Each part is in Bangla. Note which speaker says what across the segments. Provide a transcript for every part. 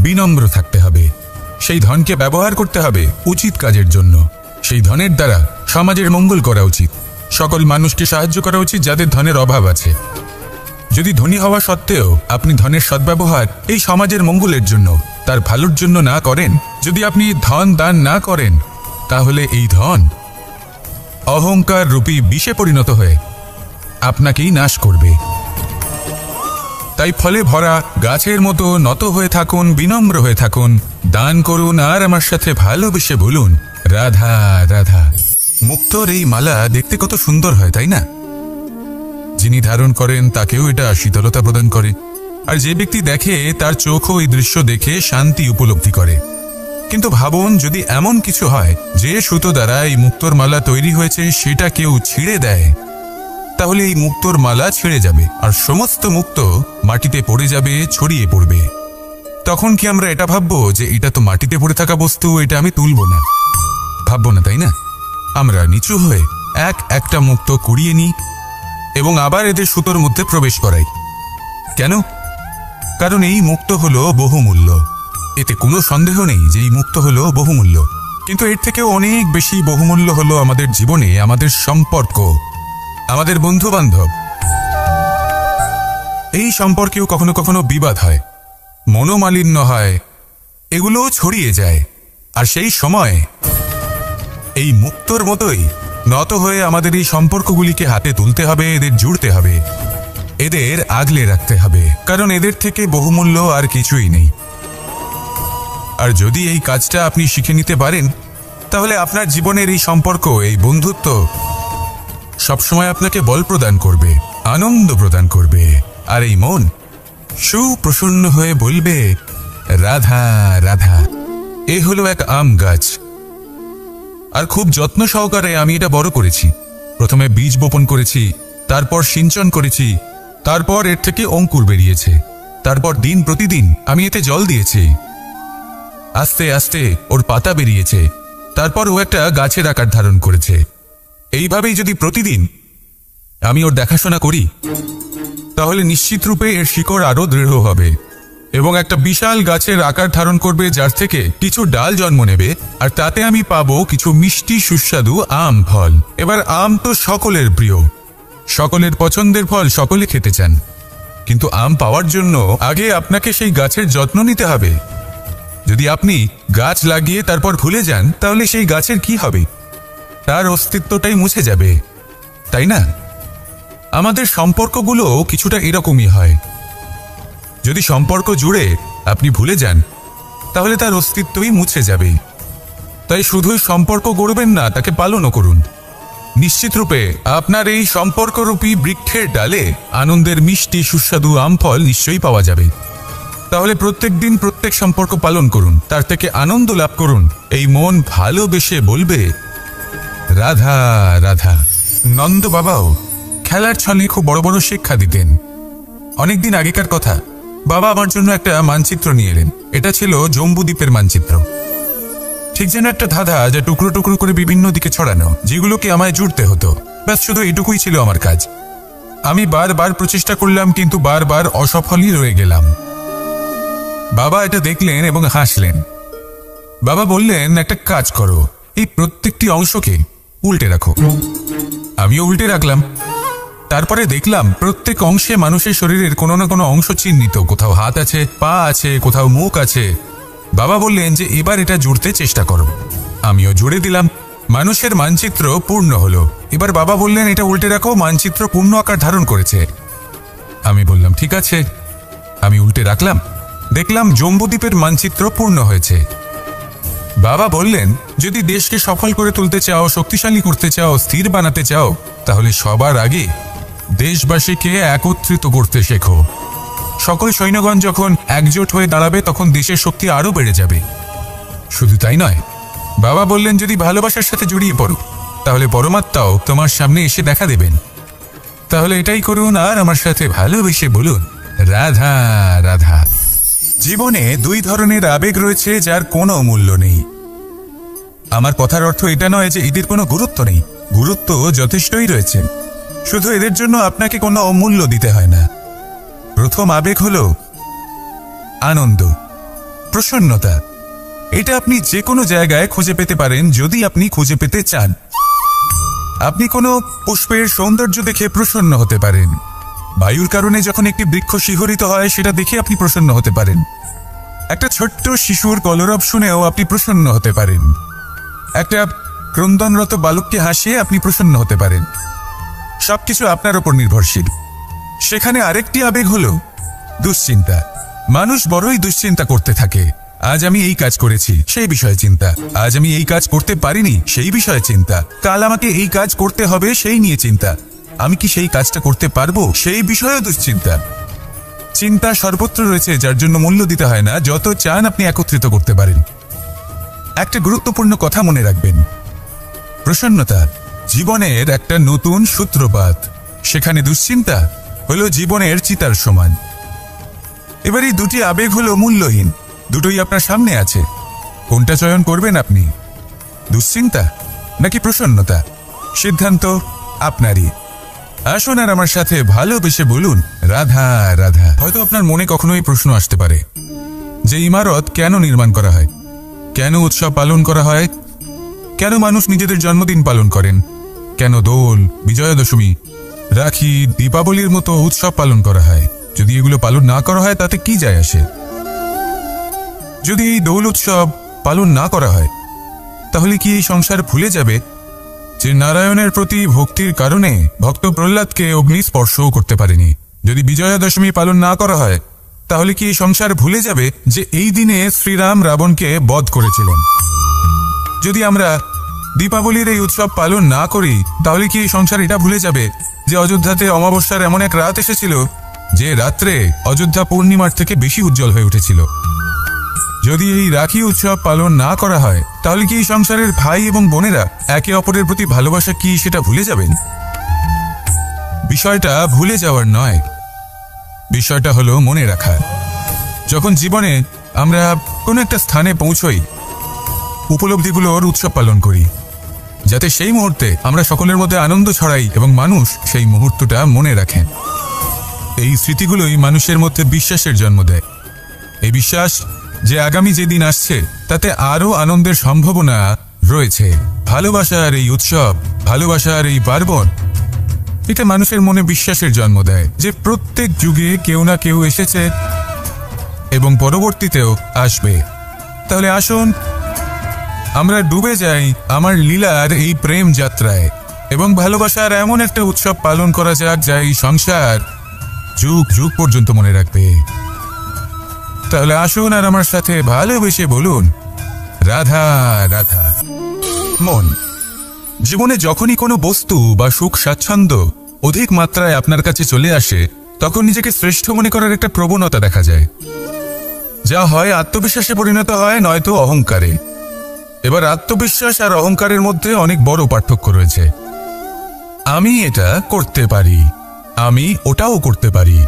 Speaker 1: বিনম্র থাকতে হবে। সেই ধনকে ব্যবহার করতে হবে উচিত কাজের জন্য। সেই ধনের দ্বারা সমাজের মঙ্গল করা উচিত। সকল মানুষকে সাহায্য করা উচিত যাদের ধনের অভাব আছে। যদি ধনী হওয়া সত্ত্বেও আপনি ধনের সদ্ব্যবহার এই সমাজের মঙ্গলের জন্য, তার ভালোর জন্য না করেন, যদি আপনি ধন দান না করেন, তাহলে এই ধন অহংকার রূপী বিষে পরিণত হয়ে আপনাকেই নাশ করবে। তাই ফলে ভরা গাছের মতো নত হয়ে থাকুন, বিনম্র হয়ে থাকুন, দান করুন আর আমার সাথে ভালোবেসে বলুন রাধা রাধা। মুক্তোর এই মালা দেখতে কত সুন্দর হয়, তাই না? যিনি ধারণ করেন তাকেও এটা শীতলতা প্রদান করে, আর যে ব্যক্তি দেখে তার চোখও এই দৃশ্য দেখে শান্তি উপলব্ধি করে। কিন্তু ভাবুন, যদি এমন কিছু হয় যে সুতো দ্বারা এই মুক্তোর মালা তৈরি হয়েছে সেটা কেউ ছিঁড়ে দেয়, তাহলে এই মুক্তোর মালা ছিঁড়ে যাবে আর সমস্ত মুক্তো মাটিতে পড়ে যাবে, ছড়িয়ে পড়বে। তখন কি আমরা এটা ভাববো যে এটা তো মাটিতে পড়ে থাকা বস্তু, এটা আমি তুলব না? ভাববো না, তাই না? আমরা নিচু হয়ে একটা মুক্তো কুড়িয়ে নিই এবং আবার এদের সুতোর মধ্যে প্রবেশ করাই। কেন? কারণ এই মুক্তো হলো বহুমূল্য। এতে কোনো সন্দেহ নেই যে এই মুক্তো হলো বহুমূল্য। কিন্তু এর থেকেও অনেক বেশি বহুমূল্য হলো আমাদের জীবনে আমাদের সম্পর্ক, আমাদের বন্ধু বান্ধব। এই সম্পর্কেও কখনো কখনো বিবাদ হয়, মনোমালিন্য হয়, এগুলোও ছড়িয়ে যায়। আর সেই সময় এই মুক্তোর মতোই নত হয়ে আমাদের এই সম্পর্কগুলিকে হাতে তুলতে হবে, এদের জুড়তে হবে, এদের আগলে রাখতে হবে, কারণ এদের থেকে বহুমূল্য আর কিছুই নেই। আর যদি এই কাজটা আপনি শিখে নিতে পারেন, তাহলে আপনার জীবনের এই সম্পর্ক, এই বন্ধুত্ব সবসময় আপনাকে বল প্রদান করবে, আনন্দ প্রদান করবে, আর এই মন সুপ্রসন্ন হয়ে বলবে রাধা রাধা। এ হলো এক আম গাছ, আর খুব যত্ন সহকারে আমি এটা বড় করেছি। প্রথমে বীজ বপন করেছি, তারপর সিঞ্চন করেছি, তারপর এর থেকে অঙ্কুর বেরিয়েছে, তারপর দিন প্রতিদিন আমি এতে জল দিয়েছি। আস্তে আস্তে ওর পাতা বেরিয়েছে, তারপর ও একটা গাছের আকার ধারণ করেছে। এইভাবেই যদি প্রতিদিন আমি ওর দেখাশোনা করি, তাহলে নিশ্চিত রূপে এর শিকড় আরো দৃঢ় হবে এবং একটা বিশাল গাছের আকার ধারণ করবে, যার থেকে কিছু ডাল জন্ম নেবে, আর তাতে আমি পাবো কিছু মিষ্টি সুস্বাদু আম ফল। এবার আম তো সকলের প্রিয়, সকলের পছন্দের ফল, সকলে খেতে চান। কিন্তু আম পাওয়ার জন্য আগে আপনাকে সেই গাছের যত্ন নিতে হবে। যদি আপনি গাছ লাগিয়ে তারপর ভুলে যান, তাহলে সেই গাছের কি হবে? তার অস্তিত্বটাই মুছে যাবে, তাই না? আমাদের সম্পর্কগুলো কিছুটা এরকমই হয়। যদি সম্পর্ক জুড়ে আপনি ভুলে যান, তাহলে তার অস্তিত্বই মুছে যাবে। তাই শুধুই সম্পর্ক গড়বেন না, তাকে পালনও করুন। নিশ্চিত রূপে আপনার এই সম্পর্করূপী বৃক্ষের ডালে আনন্দের মিষ্টি সুস্বাদু আম ফল নিশ্চয়ই পাওয়া যাবে। তাহলে প্রত্যেক দিন প্রত্যেক সম্পর্ক পালন করুন, তার থেকে আনন্দ লাভ করুন। এই মন ভালোবেসে বলবে রাধা রাধা। নন্দ বাবাও খেলার ছলে খুব বড় বড় শিক্ষা দিতেন। অনেকদিন আগেকার কথা, বাবা আমার জন্য একটা মানচিত্র নিয়ে এলেন। এটা ছিল জম্বুদ্বীপের মানচিত্র, ঠিক যেন একটা ধাঁধা, যা টুকরো টুকরো করে বিভিন্ন দিকে ছড়ানো, যেগুলোকে আমায় জুড়তে হতো। ব্যাস শুধু এটুকুই ছিল আমার কাজ। আমি বারবার প্রচেষ্টা করলাম, কিন্তু বারবার অসফলই রয়ে গেলাম। বাবা এটা দেখলেন এবং হাসলেন। বাবা বললেন, একটা কাজ করো, এই প্রত্যেকটি অংশকে উল্টে রাখো। আমিও উল্টে রাখলাম। তারপরে দেখলাম প্রত্যেক অংশে মানুষের শরীরের কোনো না কোনো অংশ চিহ্নিত। কোথাও হাত আছে, পা আছে, কোথাও মুখ আছে। বাবা বললেন যে এবার এটা জুড়তে চেষ্টা করো। আমিও জুড়ে দিলাম। মানুষের মানচিত্র পূর্ণ হলো। এবার বাবা বললেন, এটা উল্টে রাখো, মানচিত্র পূর্ণ আকার ধারণ করেছে। আমি বললাম, ঠিক আছে। আমি উল্টে রাখলাম, দেখলাম জম্বুদ্বীপের মানচিত্র পূর্ণ হয়েছে। বাবা বললেন, যদি দেশকে সফল করে তুলতে চাও, শক্তিশালী করতে চাও, স্থির বানাতে চাও, তাহলে সবার আগে দেশবাসীকে একত্রিত করতে শেখো। সকল সৈন্যগণ যখন একজোট হয়ে দাঁড়াবে, তখন দেশের শক্তি আরো বেড়ে যাবে। শুধু তাই নয়, বাবা বললেন, যদি ভালোবাসার সাথে জড়িয়ে পড়ো, তাহলে পরমাত্মাও তোমার সামনে এসে দেখা দেবেন। তাহলে এটাই করুন আর আমার সাথে ভালোবেসে বলুন রাধা রাধা। জীবনে দুই ধরনের আবেগ রয়েছে যার কোনো মূল্য নেই। আমার কথার অর্থ এটা নয় যে এদের কোনো গুরুত্ব নেই। গুরুত্ব যথেষ্টই রয়েছে, শুধু এদের জন্য আপনাকে কোনো অমূল্য দিতে হয় না। প্রথম আবেগ হলো আনন্দ। প্রসন্নতা। এটা আপনি যে কোনো জায়গায় খুঁজে পেতে পারেন যদি আপনি খুঁজে পেতে চান। আপনি কোনো পুষ্পের সৌন্দর্য দেখে প্রসন্ন হতে পারেন। বায়ুর কারণে যখন একটি বৃক্ষ শিহরিত হয় সেটা দেখে আপনি প্রসন্ন হতে পারেন। একটা ছোট্ট শিশুর কলরব শুনেও আপনি প্রসন্ন হতে পারেন। একটা ক্রন্দনরত বালককে হাসিয়ে আপনি প্রসন্ন হতে পারেন। সবকিছু আপনার উপর নির্ভরশীল। সেখানে আরেকটি আবেগ হলো দুশ্চিন্তা। মানুষ বড়ই দুশ্চিন্তা করতে থাকে। আজ আমি এই কাজ করেছি, সেই বিষয়ে চিন্তা। আজ আমি এই কাজ করতে পারিনি, সেই বিষয়ে চিন্তা। কাল আমাকে এই কাজ করতে হবে, সেই নিয়ে চিন্তা। আমি কি সেই কাজটা করতে পারবো, সেই বিষয়েও দুশ্চিন্তা। চিন্তা সর্বত্র রয়েছে, যার জন্য মূল্য দিতে হয় না। যত চান আপনি একত্রিত করতে পারেন। একটা গুরুত্বপূর্ণ কথা মনে রাখবেন, প্রসন্নতা জীবনের একটা নতুন সূত্রপাত। সেখানে দুশ্চিন্তা হলো জীবনের চিতার সমান। এবার এই দুটি আবেগ হলো মূল্যহীন, দুটোই আপনার সামনে আছে। কোনটা চয়ন করবেন আপনি, দুশ্চিন্তা নাকি প্রসন্নতা? সিদ্ধান্ত আপনারই। আসুন আর আমার সাথে ভালোবেসে বলুন রাধা রাধা। হয়তো আপনার মনে কখনো এই প্রশ্ন আসতে পারে যে ইমারত কেন নির্মাণ করা হয়, কেন উৎসব পালন করা হয়, কেন মানুষ নিজেদের জন্মদিন পালন করেন, কেন দোল, বিজয়া দশমী, রাখি, দীপাবলির মতো উৎসব পালন করা হয়। যদি এগুলো পালন না করা হয় তাতে কি যায় আসে? যদি এই দোল উৎসব পালন না করা হয় তাহলে কি এই সংসার ভুলে যাবে যে নারায়ণের প্রতি ভক্তির কারণে ভক্ত প্রহ্লাদকে অগ্নি স্পর্শও করতে পারেনি? যদি বিজয়া দশমী পালন না করা হয় তাহলে কি এই সংসার ভুলে যাবে যে এই দিনে শ্রীরাম রাবণকে বধ করেছিলেন? যদি আমরা দীপাবলির এই উৎসব পালন না করি তাহলে কি এই সংসার এটা ভুলে যাবে যে অযোধ্যাতে অমাবস্যার এমন এক রাত এসেছিল যে রাত্রে অযোধ্যা পূর্ণিমার থেকে বেশি উজ্জ্বল হয়ে উঠেছিল? যদি এই রাখি উৎসব পালন না করা হয় তাহলে কি এই সংসারের ভাই এবং বোনেরা একে অপরের প্রতি ভালোবাসা কি সেটা ভুলে যাবেন? বিষয়টা ভুলে যাওয়ার নয়, বিষয়টা হলো মনে রাখা। যখন জীবনে আমরা কোনো একটা স্থানে পৌঁছই, উপলব্ধিগুলোর উৎসব পালন করি, যাতে সেই মুহূর্তে আমরা সকলের মধ্যে আনন্দ ছড়াই এবং মানুষ সেই মুহূর্তটা মনে রাখেন। এই স্মৃতিগুলোই মানুষের মধ্যে বিশ্বাসের জন্ম দেয়। এই বিশ্বাস যে আগামী যেদিন আসছে তাতে আরও আনন্দের সম্ভাবনা রয়েছে। ভালোবাসার এই উৎসব, ভালোবাসার এই পার্বণ, এটা মানুষের মনে বিশ্বাসের জন্ম দেয় যে প্রত্যেক যুগে কেউ না কেউ এসেছে এবং পরবর্তীতেও আসবে। তাহলে আসুন আমরা ডুবে যাই আমার লীলার এই প্রেম যাত্রায় এবং ভালোবাসার এমন একটা উৎসব পালন করা যাক যা এই সংসার যুগ যুগ পর্যন্ত মনে রাখবে। তাহলে আসুন আর আমার সাথে ভালোবেসে বলুন রাধা রাধা। মন, জীবনে যখনই কোনো বস্তু বা সুখ স্বাচ্ছন্দ্য অধিক মাত্রায় আপনার কাছে চলে আসে তখন নিজেকে শ্রেষ্ঠ মনে করার একটা প্রবণতা দেখা যায়, যা হয় আত্মবিশ্বাসে পরিণত হয় নয়তো অহংকারে। এবার আত্মবিশ্বাস আর অহংকারের মধ্যে অনেক বড় পার্থক্য রয়েছে। আমি এটা করতে পারি, আমি ওটাও করতে পারি,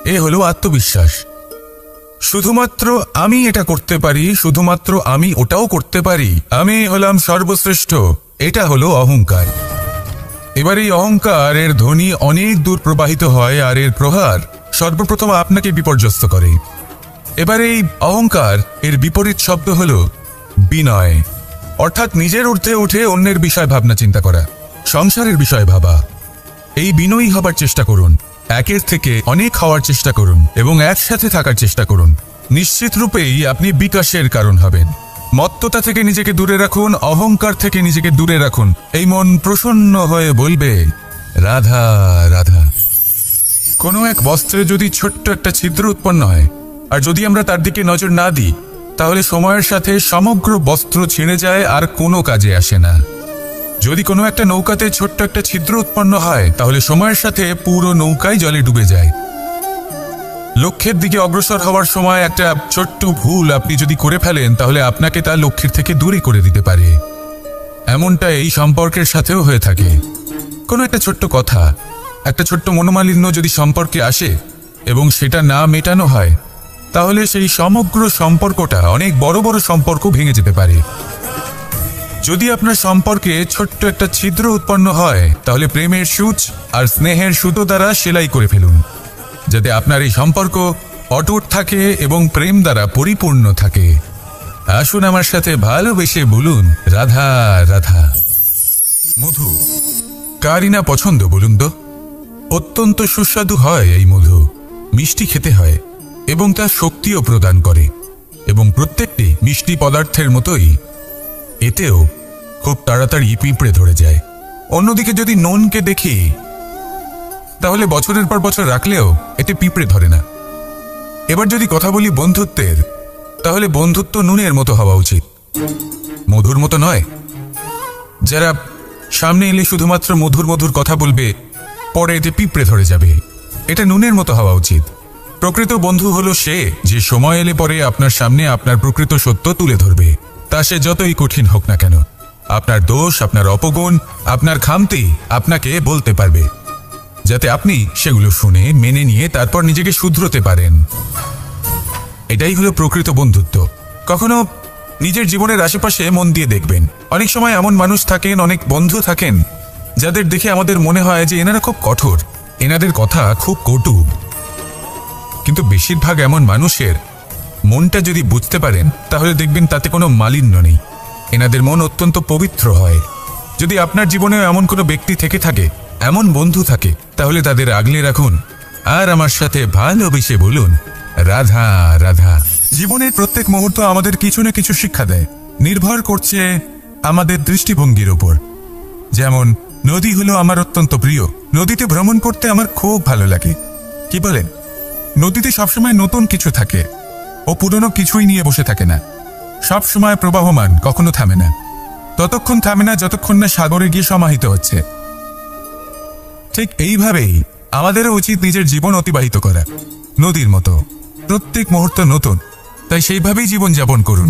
Speaker 1: এ হলো আত্মবিশ্বাস। শুধুমাত্র আমি এটা করতে পারি, শুধুমাত্র আমি ওটাও করতে পারি, আমি হলাম সর্বশ্রেষ্ঠ, এটা হলো অহংকার। এবার এই অহংকার এর ধ্বনি অনেক দূর প্রবাহিত হয় আর এর প্রহার সর্বপ্রথম আপনাকে বিপর্যস্ত করে। এবার এই অহংকার এর বিপরীত শব্দ হলো বিনয়, অর্থাৎ নিজের ঊর্ধ্বে উঠে অন্যের বিষয় ভাবনা চিন্তা করা, সংসারের বিষয় ভাবা। এই বিনয়ী হবার চেষ্টা করুন, একের থেকে অনেক হওয়ার চেষ্টা করুন এবং একসাথে থাকার চেষ্টা করুন। নিশ্চিত রূপেই আপনি বিকাশের কারণ হবেন। মত্ততা থেকে নিজেকে দূরে রাখুন, অহংকার থেকে নিজেকে দূরে রাখুন। এই মন প্রসন্ন হয়ে বলবে রাধা রাধা। কোনো এক বস্ত্রে যদি ছোট্ট একটা ছিদ্র উৎপন্ন হয় আর যদি আমরা তার দিকে নজর না দিই তাহলে সময়ের সাথে সমগ্র বস্ত্র ছিঁড়ে যায় আর কোনো কাজে আসে না। যদি কোনো একটা নৌকাতে ছোট্ট একটা ছিদ্র উৎপন্ন হয় তাহলে সময়ের সাথে পুরো নৌকাই জলে ডুবে যায়। লক্ষ্যের দিকে অগ্রসর হওয়ার সময় একটা ছোট্ট ভুল আপনি যদি করে ফেলেন তাহলে আপনাকে তার লক্ষ্যের থেকে দূরে করে দিতে পারে। এমনটা এই সম্পর্কের সাথেও হয়ে থাকে। কোনো একটা ছোট্ট কথা, একটা ছোট্ট মনোমালিন্য যদি সম্পর্কে আসে এবং সেটা না মেটানো হয় তাহলে সেই সমগ্র সম্পর্কটা অনেক বড় বড় সম্পর্ক ভেঙে যেতে পারে। যদি আপনার সম্পর্কে ছোট্ট একটা ছিদ্র উৎপন্ন হয় তাহলে প্রেমের সূচ আর স্নেহের সুতো দ্বারা সেলাই করে ফেলুন, যাতে আপনার এই সম্পর্ক অটুট থাকে এবং প্রেম দ্বারা পরিপূর্ণ থাকে। আসুন আমার সাথে ভালোবেসে বলুন, রাধা রাধা। মধু কারই না পছন্দ বলুন তো? অত্যন্ত সুস্বাদু হয় এই মধু, মিষ্টি খেতে হয় এবং তা শক্তিও প্রদান করে। এবং প্রত্যেকটি মিষ্টি পদার্থের মতোই এতেও খুব তাড়াতাড়ি পিঁপড়ে ধরে যায়। অন্যদিকে যদি নুনকে দেখি, তাহলে বছরের পর বছর রাখলেও এতে পিঁপড়ে ধরে না। এবার যদি কথা বলি বন্ধুত্বের, তাহলে বন্ধুত্ব নুনের মতো হওয়া উচিত, মধুর মতো নয়। যারা সামনে এলে শুধুমাত্র মধুর মধুর কথা বলবে, পরে এতে পিঁপড়ে ধরে যাবে। এটা নুনের মতো হওয়া উচিত। প্রকৃত বন্ধু হলো সে যে সময় এলে পরে আপনার সামনে আপনার প্রকৃত সত্য তুলে ধরবে, তা সে যতই কঠিন হোক না কেন। আপনার দোষ, আপনার অপগুণ, আপনার খামতি আপনাকে বলতে পারবে, যাতে আপনি সেগুলো শুনে মেনে নিয়ে তারপর নিজেকে শুধরোতে পারেন। এটাই হলো প্রকৃত বন্ধুত্ব। কখনো নিজের জীবনের আশেপাশে মন দিয়ে দেখবেন, অনেক সময় এমন মানুষ থাকেন, অনেক বন্ধু থাকেন, যাদের দেখে আমাদের মনে হয় যে এনারা খুব কঠোর, এনাদের কথা খুব কটু। কিন্তু বেশিরভাগ এমন মানুষের মনটা যদি বুঝতে পারেন, তাহলে দেখবেন তাতে কোনো মালিন্য নেই। এনাদের মন অত্যন্ত পবিত্র হয়। যদি আপনার জীবনেও এমন কোনো ব্যক্তি থেকে থাকে, এমন বন্ধু থাকে, তাহলে তাদের আগলে রাখুন আর আমার সাথে ভালোবেসে বলুন, রাধা রাধা। জীবনের প্রত্যেক মুহূর্ত আমাদের কিছু না কিছু শিক্ষা দেয়, নির্ভর করছে আমাদের দৃষ্টিভঙ্গির উপর। যেমন নদী হলো আমার অত্যন্ত প্রিয়, নদীতে ভ্রমণ করতে আমার খুব ভালো লাগে। কি বলেন? নদীতে সবসময় নতুন কিছু থাকে, ও পুরনো কিছুই নিয়ে বসে থাকে না। সবসময় প্রবাহমান, কখনো থামে না। ততক্ষণ থামে না যতক্ষণ না সাগরে গিয়ে সমাহিত হচ্ছে। ঠিক এইভাবেই আমাদেরও উচিত নিজের জীবন অতিবাহিত করা, নদীর মতো। প্রত্যেক মুহূর্ত নতুন, তাই সেইভাবেই জীবনযাপন করুন।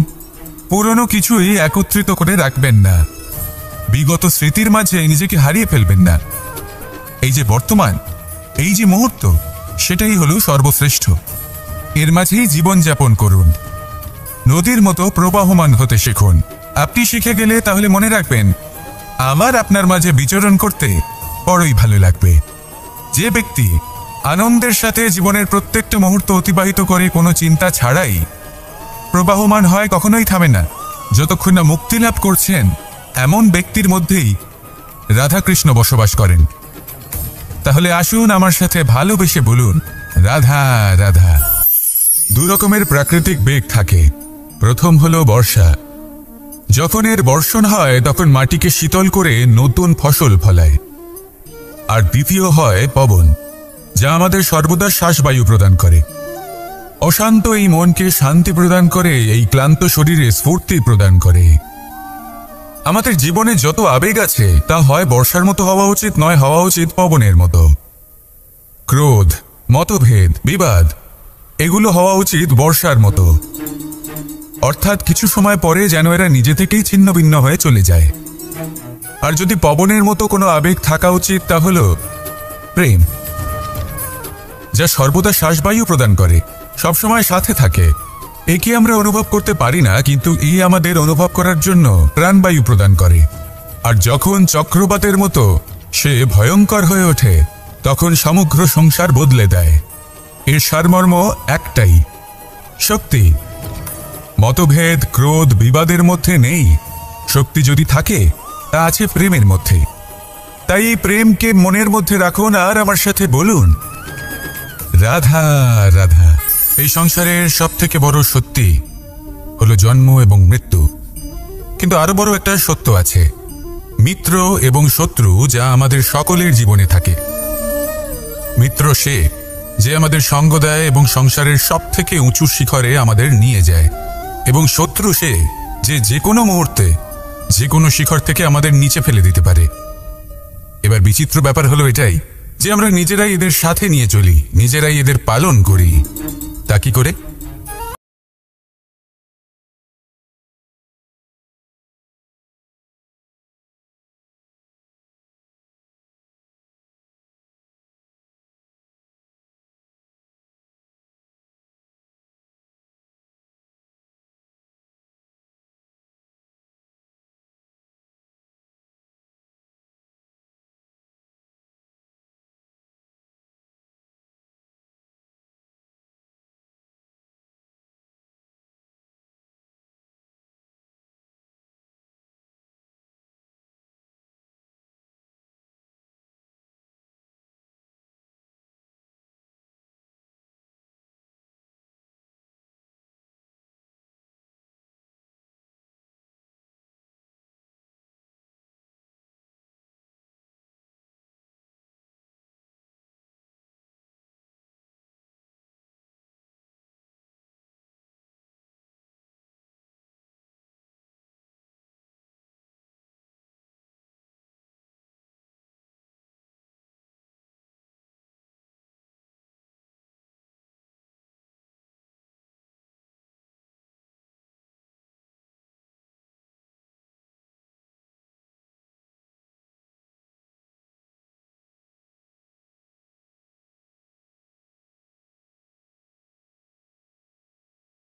Speaker 1: পুরনো কিছুই একত্রিত করে রাখবেন না, বিগত স্মৃতির মাঝে নিজেকে হারিয়ে ফেলবেন না। এই যে বর্তমান, এই যে মুহূর্ত, সেটাই হলো সর্বশ্রেষ্ঠ। এর মাঝেই জীবনযাপন করুন, নদীর মতো প্রবাহমান হতে শিখুন। আপনি শিখে গেলে তাহলে মনে রাখবেন, আমার আপনার মাঝে বিচরণ করতে বড়ই ভালো লাগবে। যে ব্যক্তি আনন্দের সাথে জীবনের প্রত্যেকটা মুহূর্ত অতিবাহিত করে কোনো চিন্তা ছাড়াই প্রবাহমান হয়, কখনোই থামে না যতক্ষণ না মুক্তি লাভ করছেন, এমন ব্যক্তির মধ্যেই রাধাকৃষ্ণ বসবাস করেন। তাহলে আসুন আমার সাথে ভালোবেসে বলুন, রাধা রাধা। দু রকমের প্রাকৃতিক বেগ থাকে। প্রথম হলো বর্ষা। যখন এর বর্ষণ হয় তখন মাটিকে শীতল করে নতুন ফসল ফলায়। আর দ্বিতীয় হয় পবন, যা আমাদের সর্বদা শ্বাসবায়ু প্রদান করে। অশান্ত এই মনকে শান্তি প্রদান করে, এই ক্লান্ত শরীরে স্ফূর্তি প্রদান করে। আমাদের জীবনে যত আবেগ আছে তা হয় বর্ষার মতো হওয়া উচিত, নয় হওয়া উচিত পবনের মতো। ক্রোধ, মতভেদ, বিবাদ, এগুলো হওয়া উচিত বর্ষার মতো। অর্থাৎ কিছু সময় পরে যেন এরা নিজে থেকেই ছিন্ন ভিন্ন হয়ে চলে যায়। আর যদি পবনের মতো কোনো আবেগ থাকা উচিত, তা হল প্রেম, যা সর্বদা শ্বাসবায়ু প্রদান করে, সবসময় সাথে থাকে। একে আমরা অনুভব করতে পারি না, কিন্তু এই আমাদের অনুভব করার জন্য প্রাণবায়ু প্রদান করে। আর যখন চক্রবাতের মতো সে ভয়ঙ্কর হয়ে ওঠে, তখন সমগ্র সংসার বদলে দেয়। এর সারমর্ম একটাই, শক্তি। মতভেদ, ক্রোধ, বিবাদের মধ্যে নেই। শক্তি যদি থাকে, তা আছে প্রেমের মধ্যে। তাই এই প্রেমকে মনের মধ্যে রাখুন আর আমার সাথে বলুন, রাধা রাধা। এই সংসারের সবথেকে বড় সত্যি হলো জন্ম এবং মৃত্যু। কিন্তু আরো বড় একটা সত্য আছে, মিত্র এবং শত্রু, যা আমাদের সকলের জীবনে থাকে। মিত্র সে যে আমাদের সঙ্গ দেয় এবং সংসারের সবথেকে উঁচু শিখরে আমাদের নিয়ে যায়, এবং শত্রু সে যে যে কোনো মুহূর্তে যে কোনো শিখর থেকে আমাদের নিচে ফেলে দিতে পারে। এবার বিচিত্র ব্যাপার হলো এটাই যে আমরা নিজেরাই এদের সাথে নিয়ে চলি, নিজেরাই এদের পালন করি। তা কি করে?